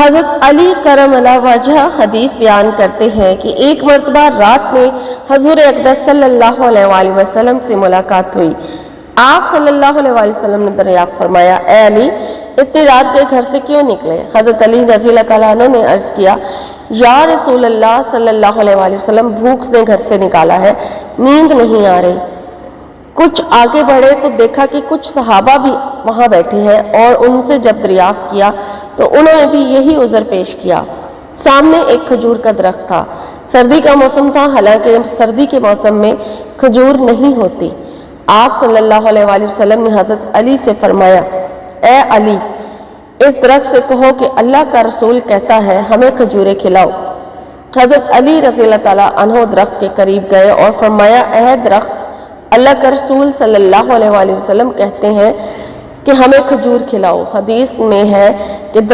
حضرت علی کرم اللہ وجہ حدیث بیان کرتے ہیں کہ ایک مرتبہ رات میں حضور اقدس صلی اللہ علیہ وآلہ وسلم سے ملاقات ہوئی۔ آپ صلی اللہ علیہ وآلہ وسلم نے دریافت فرمایا، اے علی، اتنی رات کے گھر سے کیوں نکلے؟ حضرت علی رضی اللہ تعالیٰ عنہ نے عرض کیا، یا رسول اللہ صلی اللہ علیہ وآلہ وسلم، بھوک نے گھر سے نکالا ہے، نیند نہیں آ رہی۔ کچھ آگے بڑھے تو دیکھا کہ کچھ صحابہ بھی وہاں بیٹھے ہیں، اور ان سے جب دریافت کیا تو انہوں نے بھی یہی عذر پیش کیا۔ سامنے ایک کھجور کا درخت تھا، سردی کا موسم تھا، حالانکہ سردی کے موسم میں کھجور نہیں ہوتی۔ آپ صلی اللہ علیہ وآلہ وسلم نے حضرت علی سے فرمایا، اے علی، اس درخت سے کہو کہ اللہ کا رسول کہتا ہے ہمیں کھجوریں کھلاؤ۔ حضرت علی رضی اللہ تعالیٰ عنہ درخت کے قریب گئے اور فرمایا، اے درخت، اللہ کا رسول صلی اللہ علیہ وآلہ وسلم کہتے ہیں کہ ہمیں کھجور کھلاؤ۔ حدیث میں ہے کہ